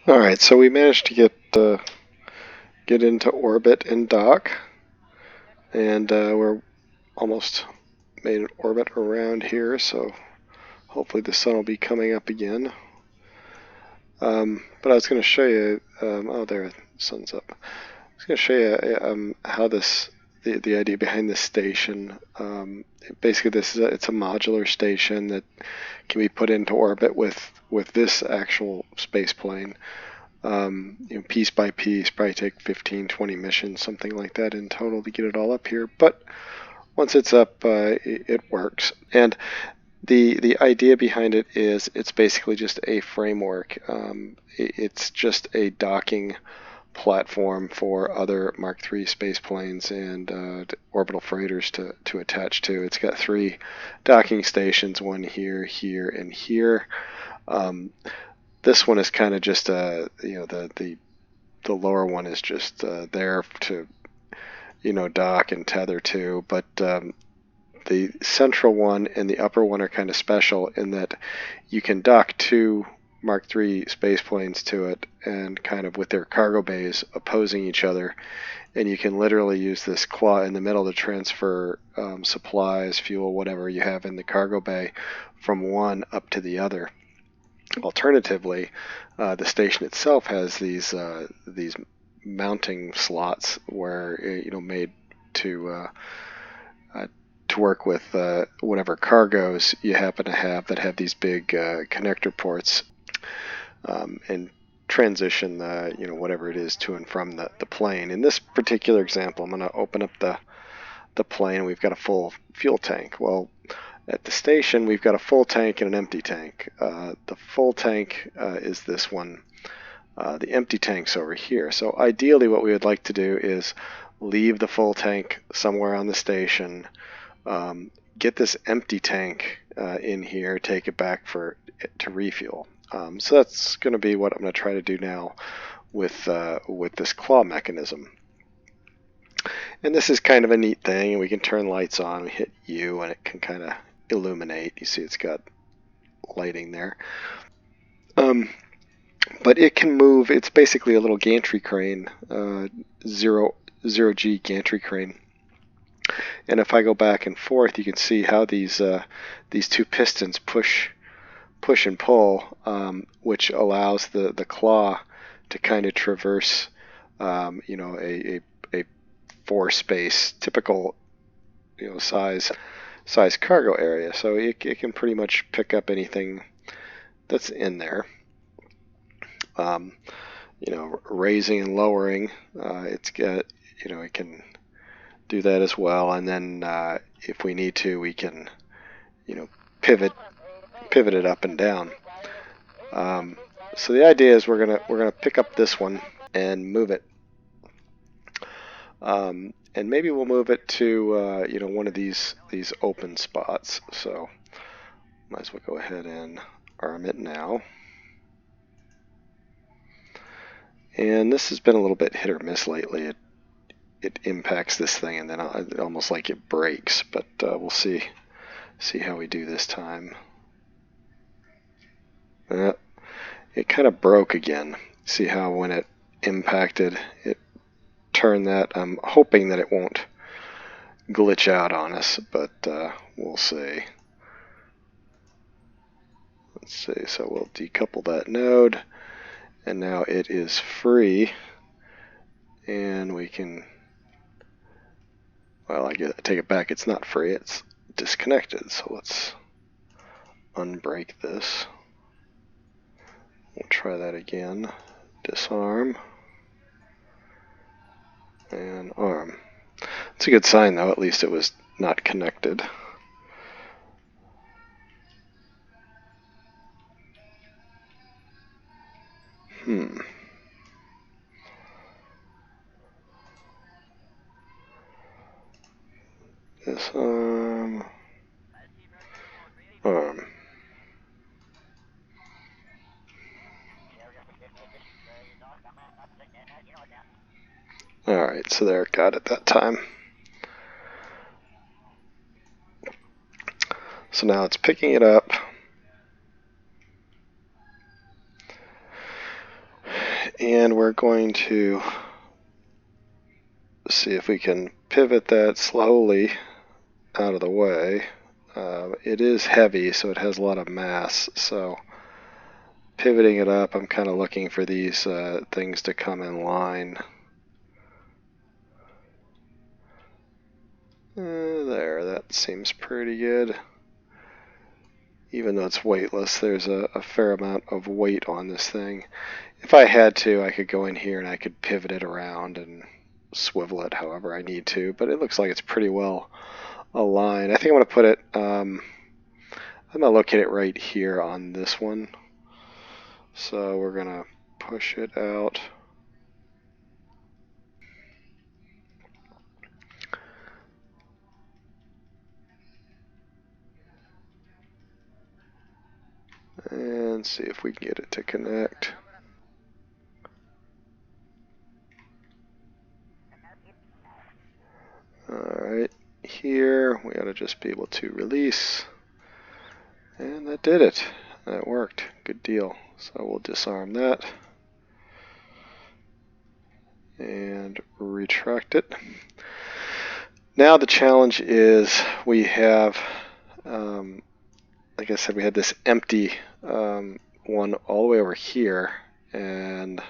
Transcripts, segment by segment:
Alright, so we managed to get into orbit and dock, and we're almost made an orbit around here, so hopefully the sun will be coming up again. But I was going to show you, oh there, the sun's up. I was going to show you how the idea behind this station. Basically, it's a modular station that can be put into orbit with this actual space plane. Piece by piece, probably take 15-20 missions, something like that in total to get it all up here. But once it's up, it works. And the idea behind it is it's basically just a framework. It's just a docking platform for other Mark III space planes and orbital freighters to attach to. It's got 3 docking stations, one here, here, and here. This one is kind of just the lower one is just there to dock and tether to, but the central one and the upper one are kind of special in that you can dock 2 Mark III space planes to it, and kind of with their cargo bays opposing each other, and you can literally use this claw in the middle to transfer supplies, fuel, whatever you have in the cargo bay from one up to the other. Alternatively, the station itself has these mounting slots where made to work with whatever cargoes you happen to have that have these big connector ports, and transition whatever it is to and from the plane. In this particular example, I'm going to open up the plane. We've got a full fuel tank. Well, at the station, we've got a full tank and an empty tank. The full tank is this one. The empty tank's over here. So ideally what we would like to do is leave the full tank somewhere on the station, get this empty tank in here, take it back to refuel. So that's going to be what I'm going to try to do now with this claw mechanism. And this is kind of a neat thing, and we can turn lights on. We hit U and it can kind of illuminate. You see it's got lighting there. But it can move. It's basically a little gantry crane, zero-G gantry crane. And if I go back and forth, you can see how these 2 pistons push and pull, which allows the claw to kind of traverse, a 4-space typical, size cargo area. So it can pretty much pick up anything that's in there. Raising and lowering, it's got, it can do that as well. And then if we need to, we can, pivot it up and down. So the idea is we're gonna pick up this one and move it. And maybe we'll move it to one of these open spots. So might as well go ahead and arm it now. And this has been a little bit hit or miss lately. It impacts this thing and then almost like it breaks. But we'll see how we do this time. It kind of broke again. See how when it impacted, it turned that. I'm hoping that it won't glitch out on us, but we'll see. Let's see, so we'll decouple that node, and now it is free, and we can, well, I take it back, it's not free, it's disconnected, so let's unbreak this. We'll try that again. Disarm and arm. It's a good sign though, at least it was not connected. Disarm. Arm. Alright, so there, got it that time. So now it's picking it up. And we're going to see if we can pivot that slowly out of the way. It is heavy, so it has a lot of mass, so pivoting it up, I'm kind of looking for these things to come in line. There, that seems pretty good. Even though it's weightless, there's a fair amount of weight on this thing. If I had to, I could go in here and I could pivot it around and swivel it however I need to, but it looks like it's pretty well aligned. I think I'm going to put it, I'm going to locate it right here on this one. So we're going to push it out. And see if we can get it to connect. Alright, here we ought to just be able to release. And that did it. That worked. Good deal. So we'll disarm that. And retract it. Now the challenge is we have, like I said, we had this empty one all the way over here and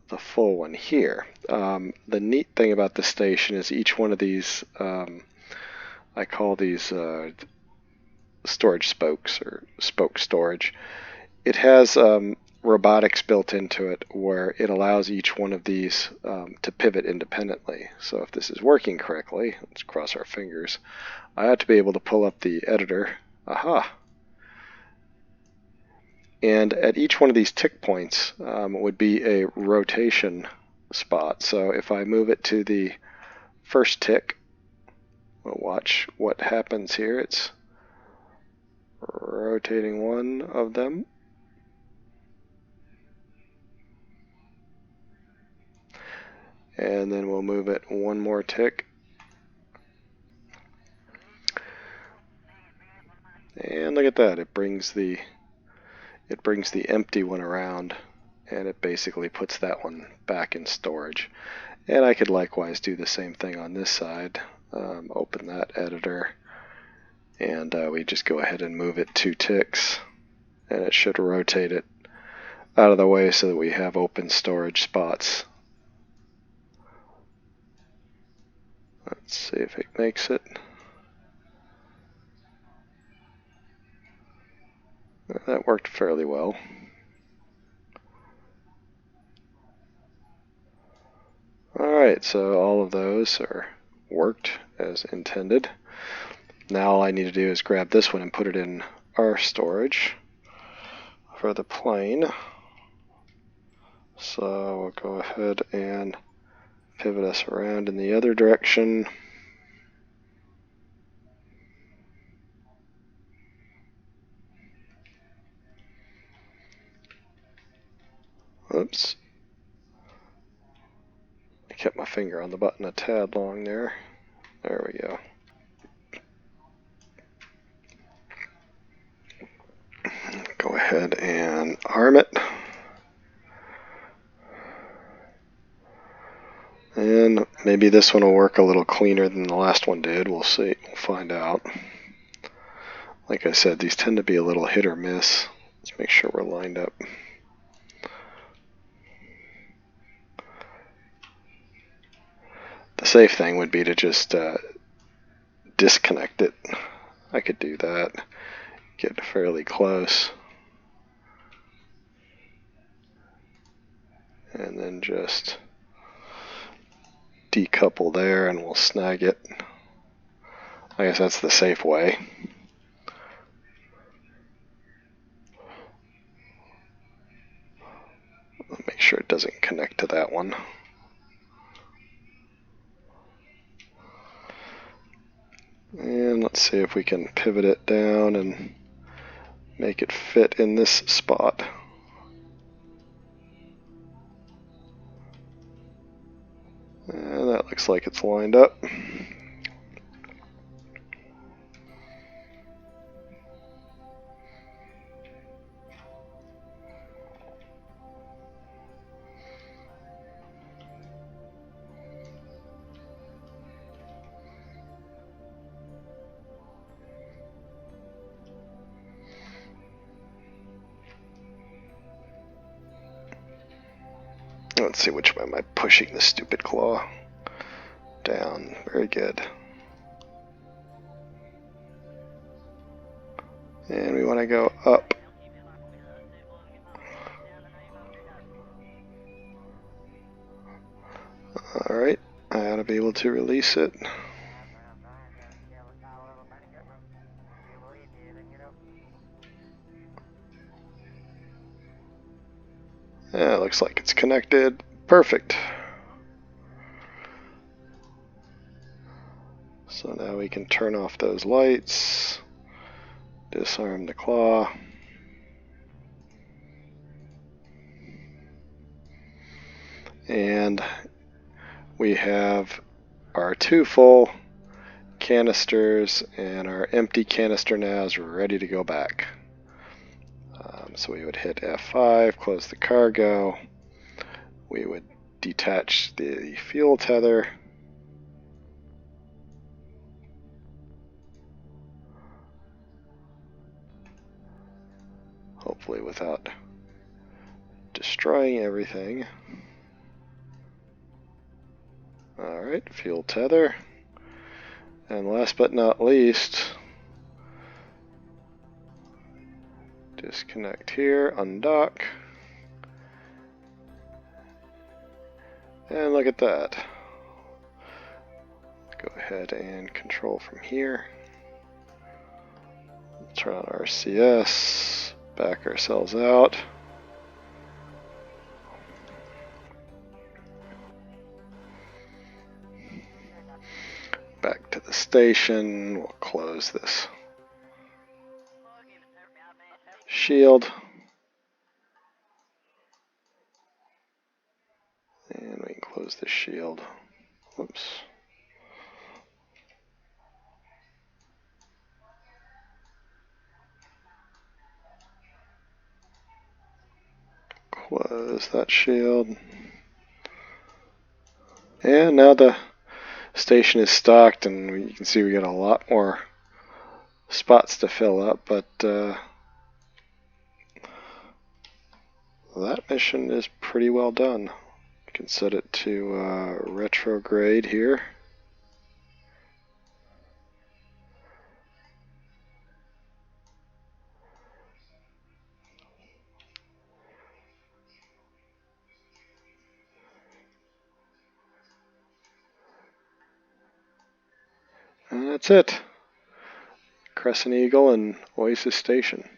the full one here. The neat thing about the station is each one of these, I call these storage spokes or spoke storage. It has robotics built into it where it allows each one of these to pivot independently. So if this is working correctly, let's cross our fingers, I ought to be able to pull up the editor. Aha! And at each one of these tick points would be a rotation spot. So if I move it to the first tick, we'll watch what happens here. It's rotating one of them. And then we'll move it one more tick. And look at that, it brings the empty one around, and it basically puts that one back in storage. And I could likewise do the same thing on this side. Open that editor, and we just go ahead and move it 2 ticks, and it should rotate it out of the way so that we have open storage spots. Let's see if it makes it. That worked fairly well. Alright, so all of those are worked as intended. Now all I need to do is grab this one and put it in our storage for the plane. So we'll go ahead and pivot us around in the other direction. Oops. I kept my finger on the button a tad long there. There we go. Go ahead and arm it. And maybe this one will work a little cleaner than the last one did. We'll see. We'll find out. Like I said, these tend to be a little hit or miss. Let's make sure we're lined up. The safe thing would be to just disconnect it. I could do that. Get fairly close. And then just decouple there and we'll snag it. I guess that's the safe way. Make sure it doesn't connect to that one. And let's see if we can pivot it down and make it fit in this spot. And that looks like it's lined up. Let's see, which way am I pushing the stupid claw? Down. Very good. And we want to go up. Alright, I ought to be able to release it. Yeah, it looks like it's connected. Perfect. So now we can turn off those lights, disarm the claw. And we have our 2 full canisters, and our empty canister now is ready to go back. So we would hit F5, close the cargo. We would detach the fuel tether. Hopefully without destroying everything. Alright, fuel tether. And last but not least, disconnect here, undock. And look at that. Go ahead and control from here. Turn on our CS, back ourselves out. Back to the station. We'll close this shield. And we can close the shield. Whoops. Close that shield. And now the station is stocked, and you can see we got a lot more spots to fill up, but that mission is pretty well done. You can set it to retrograde here. And that's it. Crescent Eagle and OASys Station.